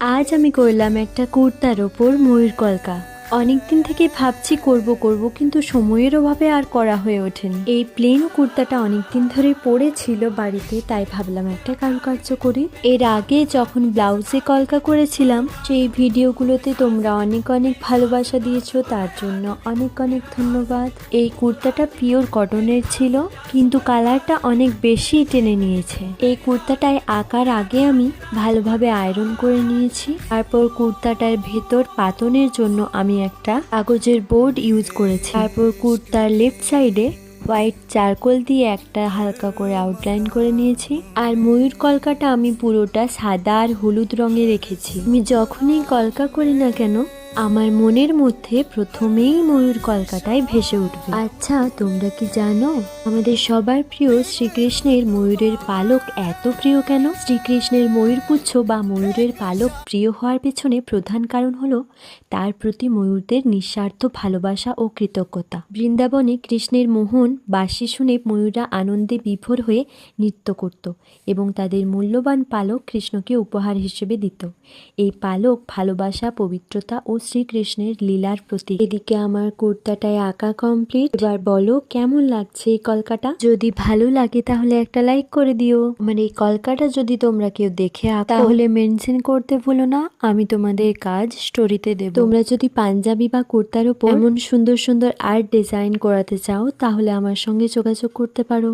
আজ আমি করলাম একটা কুর্তার ওপর ময়ূর কলকা। অনেকদিন থেকে ভাবছি করব কিন্তু সময়ের অভাবে আর করা হয়ে ওঠেনি। এই প্লেন কুর্তাটা অনেকদিন ধরে পড়েছিল বাড়িতে, তাই ভাবলাম একটা কারুকার্য করি। এর আগে যখন ব্লাউজে কলকা করেছিলাম সেই ভিডিওগুলোতে তোমরা অনেক অনেক ভালোবাসা দিয়েছো, তার জন্য অনেক অনেক ধন্যবাদ। এই কুর্তাটা পিওর কটনের ছিল, কিন্তু কালারটা অনেক বেশি টেনে নিয়েছে। এই কুর্তাটায় আঁকার আগে আমি ভালোভাবে আয়রন করে নিয়েছি। তারপর কুর্তাটার ভেতর পাতনের জন্য আমি একটা কাগজের বোর্ড ইউজ করেছি। তারপর কুর্তার লেফট সাইডে হোয়াইট চারকোল দিয়ে একটা হালকা করে আউটলাইন করে নিয়েছি। আর ময়ূর কলকাটা আমি পুরোটা সাদা আর হলুদ রঙে রেখেছি। আমি যখনই কলকা করি না কেন আমার মনের মধ্যে প্রথমেই ময়ূর কলকাতায় ভেসে উঠবে। আচ্ছা, তোমরা কি জানো আমাদের সবার প্রিয় শ্রীকৃষ্ণের ময়ূরের পালক এত প্রিয় কেন? শ্রীকৃষ্ণের ময়ূরপুচ্ছ বা ময়ূরের পালক প্রিয় হওয়ার পেছনে প্রধান কারণ হলো তার প্রতি ময়ূরদের নিঃস্বার্থ ভালোবাসা ও কৃতজ্ঞতা। বৃন্দাবনে কৃষ্ণের মোহন বাঁশি শুনে ময়ূররা আনন্দে বিভোর হয়ে নৃত্য করত এবং তাদের মূল্যবান পালক কৃষ্ণকে উপহার হিসেবে দিত। এই পালক ভালোবাসা, পবিত্রতা ও শ্রীকৃষ্ণের লীলার প্রতীক। এদিকে আমার কুর্তাটায় আঁকা কমপ্লিট। এবার বলো কেমন লাগছে এই কলকাটা? যদি ভালো লাগে তাহলে একটা লাইক করে দিও। মানে এই কলকাটা যদি তোমরা কেউ দেখে আঁকো তাহলে মেনশন করতে ভুলো না, আমি তোমাদের কাজ স্টোরিতে দেব। তোমরা যদি পাঞ্জাবি বা কুর্তার উপর এমন সুন্দর সুন্দর আর্ট ডিজাইন করাতে চাও তাহলে আমার সঙ্গে যোগাযোগ করতে পারো।